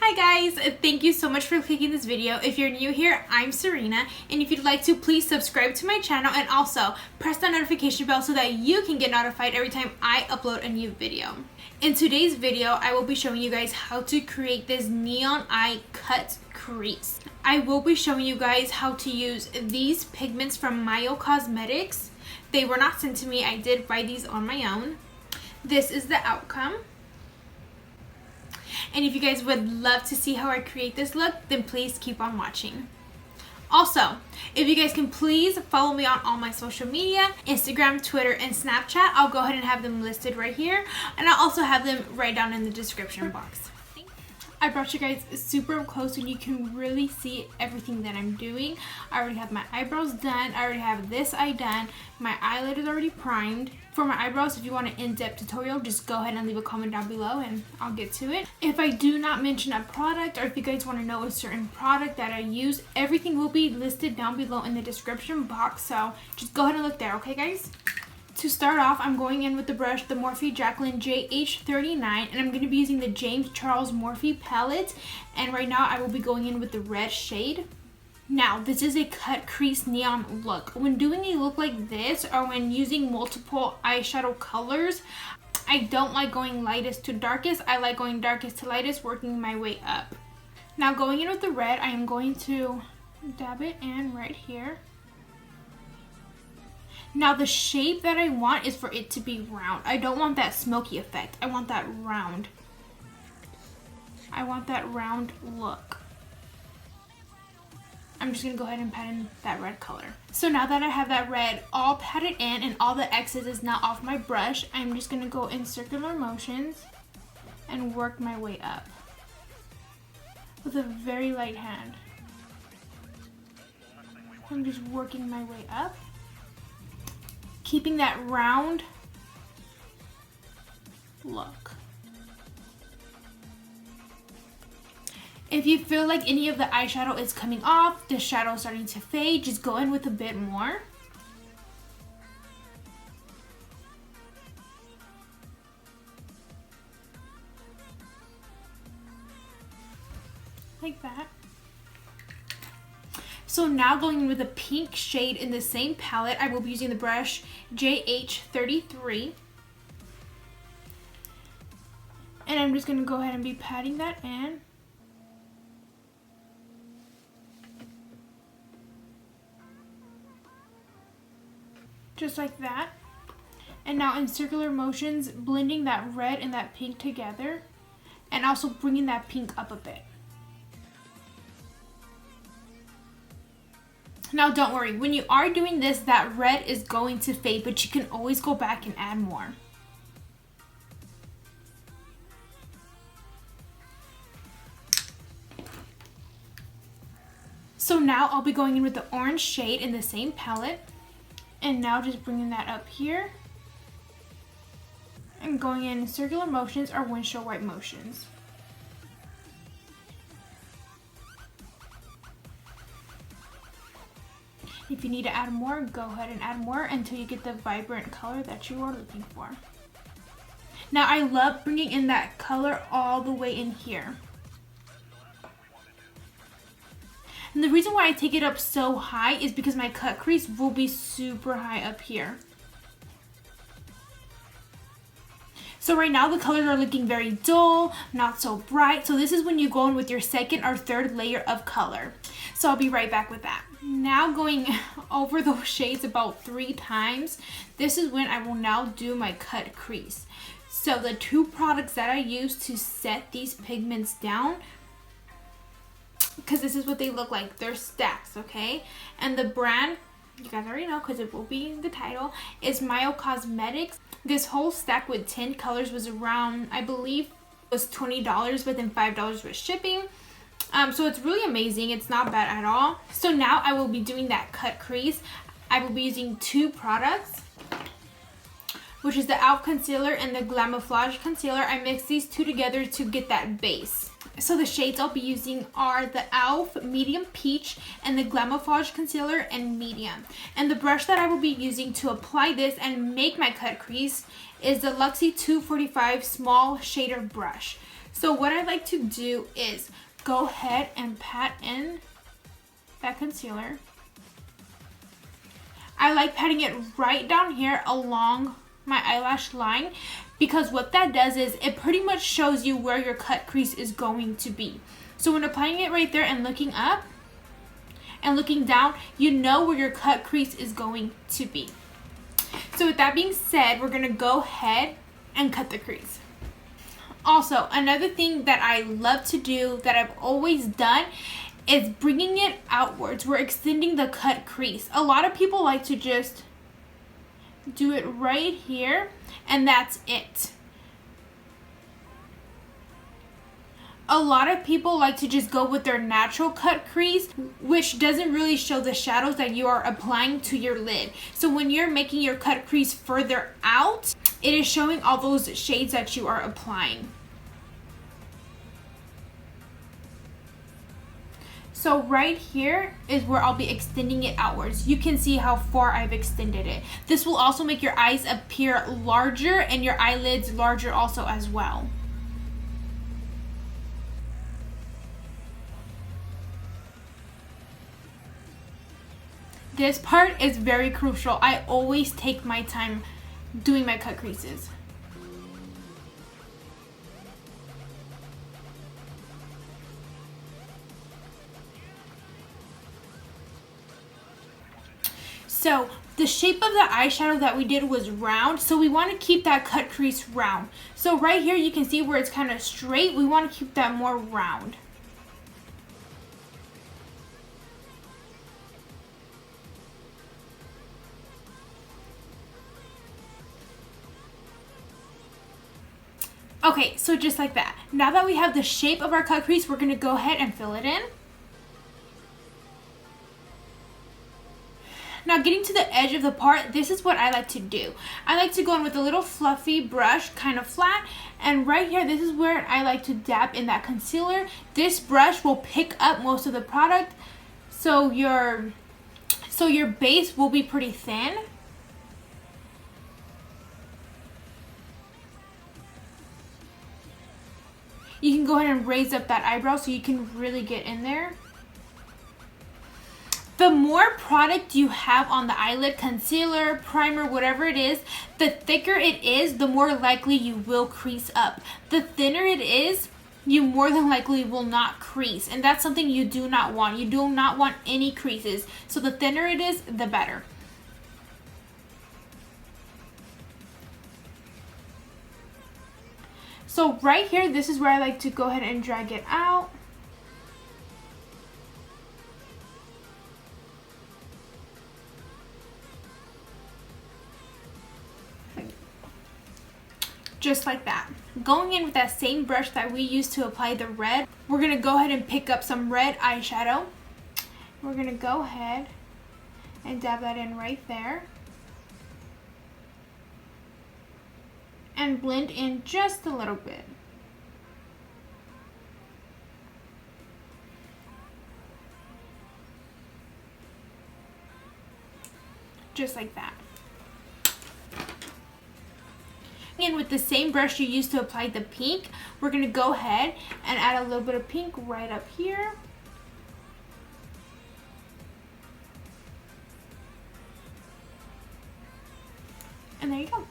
Hi guys, thank you so much for clicking this video. If you're new here, I'm Serena, and if you'd like to, please subscribe to my channel and also press that notification bell so that you can get notified every time I upload a new video. In today's video, I will be showing you guys how to create this neon eye cut crease. I will be showing you guys how to use these pigments from Mayo Cosmetics. They were not sent to me, I did buy these on my own. This is the outcome. And if you guys would love to see how I create this look, then please keep on watching. Also, if you guys can please follow me on all my social media, Instagram, Twitter, and Snapchat. I'll go ahead and have them listed right here. And I'll also have them right down in the description box. I brought you guys super close so you can really see everything that I'm doing. I already have my eyebrows done. I already have this eye done. My eyelid is already primed. For my eyebrows, if you want an in-depth tutorial, just go ahead and leave a comment down below and I'll get to it. If I do not mention a product, or if you guys want to know a certain product that I use, everything will be listed down below in the description box. So just go ahead and look there, okay guys? To start off, I'm going in with the brush, the Morphe Jaclyn JH39, and I'm going to be using the James Charles Morphe palette. And right now, I will be going in with the red shade. Now, this is a cut crease neon look. When doing a look like this, or when using multiple eyeshadow colors, I don't like going lightest to darkest. I like going darkest to lightest, working my way up. Now, going in with the red, I am going to dab it in right here. Now the shape that I want is for it to be round. I don't want that smoky effect. I want that round. I want that round look. I'm just going to go ahead and pat in that red color. So now that I have that red all patted in and all the excess is now off my brush, I'm just going to go in circular motions and work my way up with a very light hand. I'm just working my way up, keeping that round look. If you feel like any of the eyeshadow is coming off, the shadow is starting to fade, just go in with a bit more. Like that. So now going in with a pink shade in the same palette, I will be using the brush JH33. And I'm just going to go ahead and be patting that in. Just like that. And now in circular motions, blending that red and that pink together. And also bringing that pink up a bit. Now don't worry, when you are doing this, that red is going to fade, but you can always go back and add more. So now I'll be going in with the orange shade in the same palette. And now just bringing that up here. And going in circular motions or windshield wipe motions. If you need to add more, go ahead and add more until you get the vibrant color that you are looking for. Now I love bringing in that color all the way in here. And the reason why I take it up so high is because my cut crease will be super high up here. So right now the colors are looking very dull, not so bright. So this is when you go in with your second or third layer of color. So I'll be right back with that. Now going over those shades about 3 times, this is when I will now do my cut crease. So the 2 products that I use to set these pigments down, because this is what they look like, they're stacks, okay? And the brand, you guys already know because it will be in the title, is Mayo Cosmetics. This whole stack with 10 colors was around, I believe, was $20, but then $5 with shipping. So it's really amazing. It's not bad at all. So now I will be doing that cut crease. I will be using 2 products, which is the e.l.f. concealer and the Glamouflage concealer. I mix these 2 together to get that base. So the shades I'll be using are the e.l.f. Medium Peach and the Glamouflage concealer in Medium. And the brush that I will be using to apply this and make my cut crease is the Luxie 245 small shader brush. So what I like to do is go ahead and pat in that concealer. I like patting it right down here along my eyelash line, because what that does is it pretty much shows you where your cut crease is going to be. So when applying it right there and looking up and looking down, you know where your cut crease is going to be. So with that being said, we're going to go ahead and cut the crease. Also, another thing that I love to do, that I've always done, is bringing it outwards. We're extending the cut crease. A lot of people like to just do it right here and that's it. A lot of people like to just go with their natural cut crease, which doesn't really show the shadows that you are applying to your lid. So when you're making your cut crease further out, it is showing all those shades that you are applying. So right here is where I'll be extending it outwards. You can see how far I've extended it. This will also make your eyes appear larger and your eyelids larger also as well. This part is very crucial. I always take my time doing my cut creases. So the shape of the eyeshadow that we did was round, so we want to keep that cut crease round. So right here you can see where it's kind of straight. We want to keep that more round. Okay, so just like that. Now that we have the shape of our cut crease, we're going to go ahead and fill it in. Now getting to the edge of the part, this is what I like to do. I like to go in with a little fluffy brush, kind of flat, and right here, this is where I like to dab in that concealer. This brush will pick up most of the product, so your base will be pretty thin. You can go ahead and raise up that eyebrow so you can really get in there. The more product you have on the eyelid, concealer, primer, whatever it is, the thicker it is, the more likely you will crease up. The thinner it is, you more than likely will not crease. And that's something you do not want. You do not want any creases. So the thinner it is, the better. So right here, this is where I like to go ahead and drag it out. Just like that. Going in with that same brush that we used to apply the red, we're going to go ahead and pick up some red eyeshadow. We're going to go ahead and dab that in right there. And blend in just a little bit. Just like that. And with the same brush you used to apply the pink, we're going to go ahead and add a little bit of pink right up here. And there you go.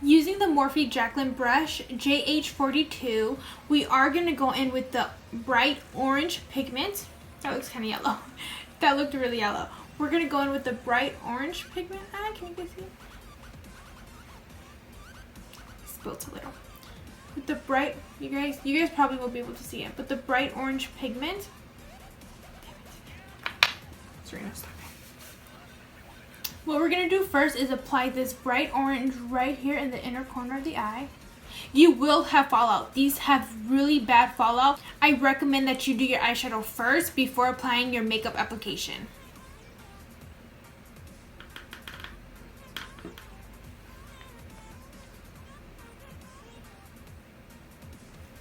Using the Morphe Jaclyn brush JH42, we are going to go in with the bright orange pigment. That looks kind of yellow. That looked really yellow. We're going to go in with the bright orange pigment. Can you guys see? Spilt a little. With the bright, you guys probably will be able to see it, but the bright orange pigment. Serena, stop it. What we're going to do first is apply this bright orange right here in the inner corner of the eye. You will have fallout. These have really bad fallout. I recommend that you do your eyeshadow first before applying your makeup application.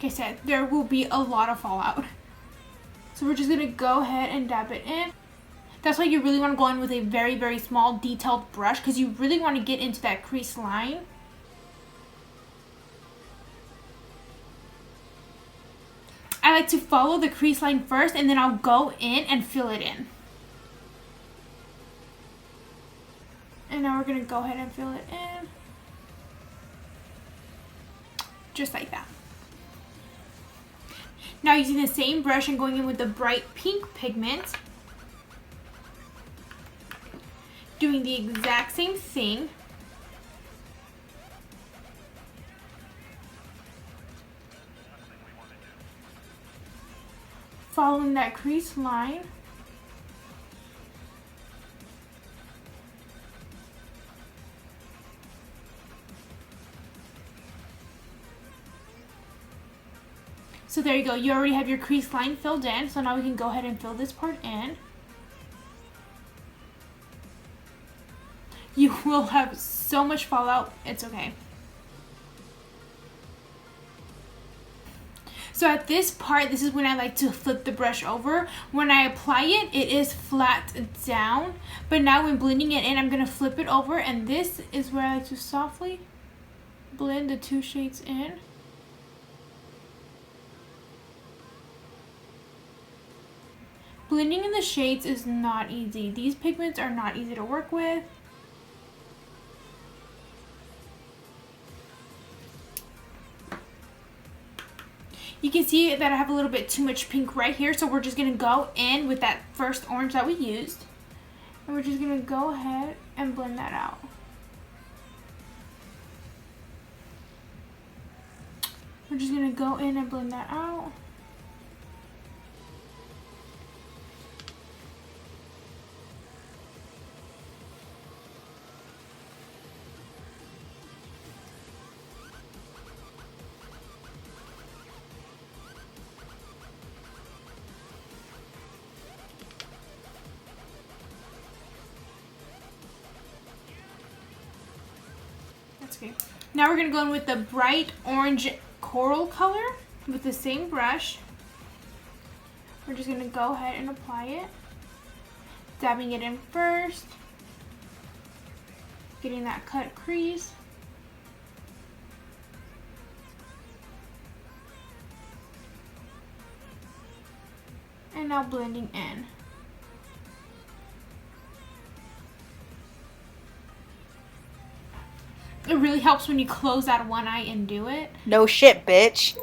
Like I said, there will be a lot of fallout. So we're just going to go ahead and dab it in. That's why you really want to go in with a very, very small detailed brush, because you really want to get into that crease line. I like to follow the crease line first, and then I'll go in and fill it in. And now we're going to go ahead and fill it in. Just like that. Now using the same brush and going in with the bright pink pigment. Doing the exact same thing. Following that crease line. So there you go, you already have your crease line filled in, so now we can go ahead and fill this part in. You will have so much fallout, it's okay. So at this part, this is when I like to flip the brush over. When I apply it, it is flat down, but now when blending it in, I'm going to flip it over, and this is where I like to softly blend the two shades in. Blending in the shades is not easy. These pigments are not easy to work with. You can see that I have a little bit too much pink right here, so we're just going to go in with that first orange that we used. And we're just going to go ahead and blend that out. We're just going to go in and blend that out. Okay. Now we're going to go in with the bright orange coral color with the same brush. We're just going to go ahead and apply it. Dabbing it in first. Getting that cut crease. And now blending in. It really helps when you close that one eye and do it. No shit, bitch.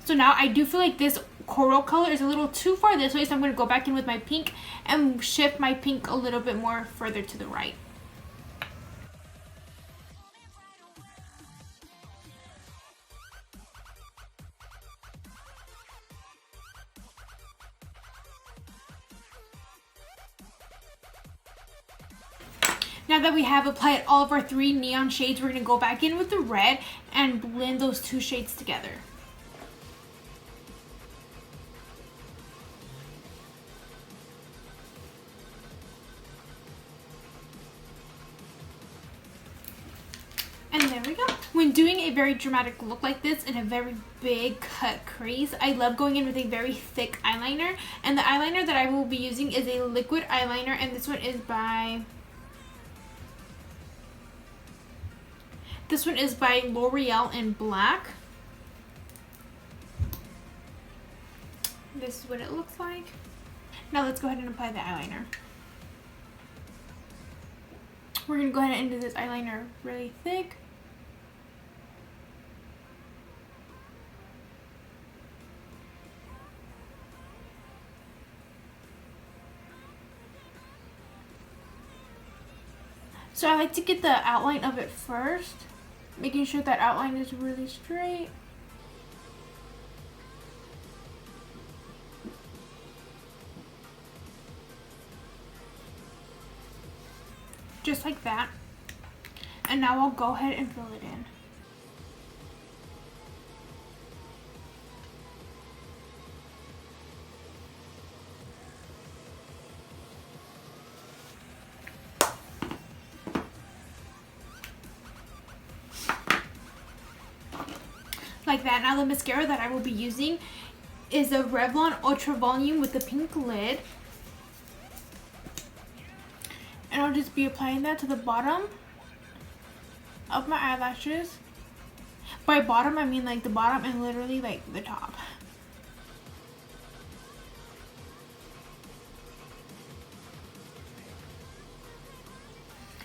So now I do feel like this coral color is a little too far this way, so I'm going to go back in with my pink and shift my pink a little bit more further to the right. Now that we have applied all of our 3 neon shades, we're going to go back in with the red and blend those 2 shades together. And there we go. When doing a very dramatic look like this in a very big cut crease, I love going in with a very thick eyeliner. And the eyeliner that I will be using is a liquid eyeliner, and this one is by L'Oreal in black. This is what it looks like. Now let's go ahead and apply the eyeliner. We're going to go ahead and do this eyeliner really thick. So I like to get the outline of it first, making sure that outline is really straight. Just like that. And now I'll go ahead and fill it in. Like that. Now the mascara that I will be using is a Revlon Ultra Volume with the pink lid. And I'll just be applying that to the bottom of my eyelashes. By bottom, I mean like the bottom and literally like the top.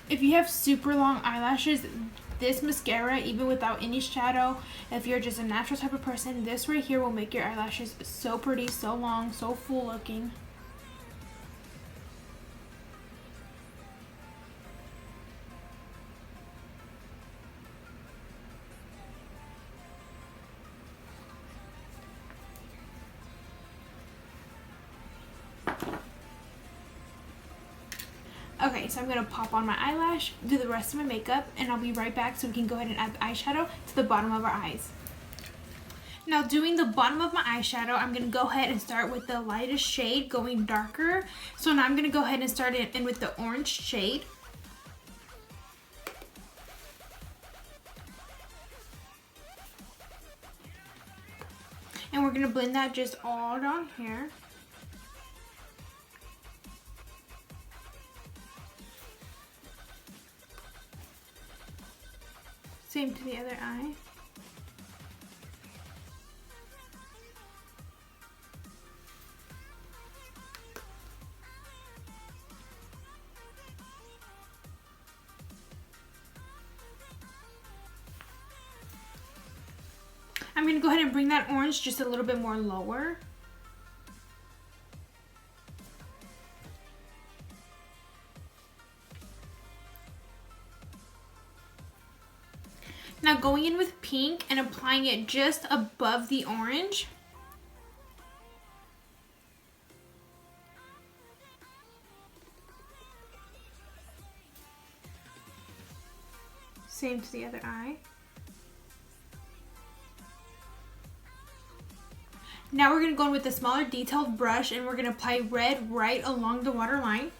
If you have super long eyelashes, this mascara, even without any shadow, if you're just a natural type of person, this right here will make your eyelashes so pretty, so long, so full looking. Okay, so I'm going to pop on my eyelash, do the rest of my makeup, and I'll be right back so we can go ahead and add the eyeshadow to the bottom of our eyes. Now doing the bottom of my eyeshadow, I'm going to go ahead and start with the lightest shade going darker. So now I'm going to go ahead and start in with the orange shade. And we're going to blend that just all down here. Same to the other eye. I'm going to go ahead and bring that orange just a little bit more lower. Now going in with pink and applying it just above the orange. Same to the other eye. Now we're going to go in with a smaller detailed brush and we're going to apply red right along the waterline.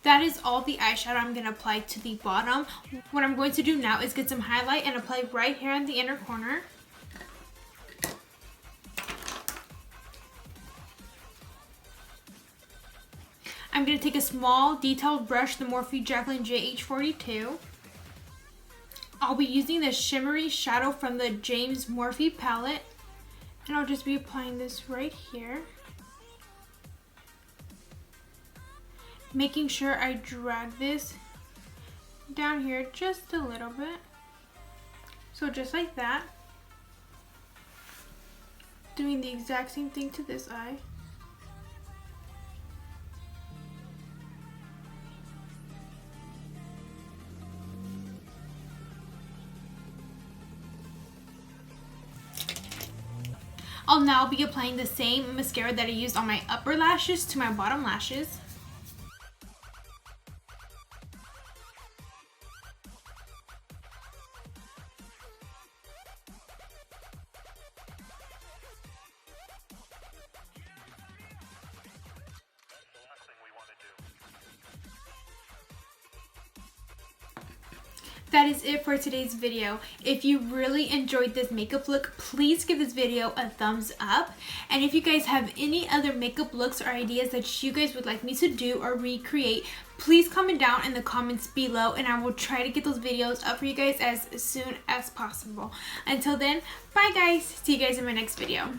That is all the eyeshadow I'm going to apply to the bottom. What I'm going to do now is get some highlight and apply right here in the inner corner. I'm going to take a small detailed brush, the Morphe Jaclyn JH42. I'll be using the shimmery shadow from the James Morphe palette. And I'll just be applying this right here. Making sure I drag this down here just a little bit. So just like that. Doing the exact same thing to this eye. I'll now be applying the same mascara that I used on my upper lashes to my bottom lashes. That is it for today's video. If you really enjoyed this makeup look, please give this video a thumbs up. And if you guys have any other makeup looks or ideas that you guys would like me to do or recreate, please comment down in the comments below and I will try to get those videos up for you guys as soon as possible. Until then, bye guys. See you guys in my next video.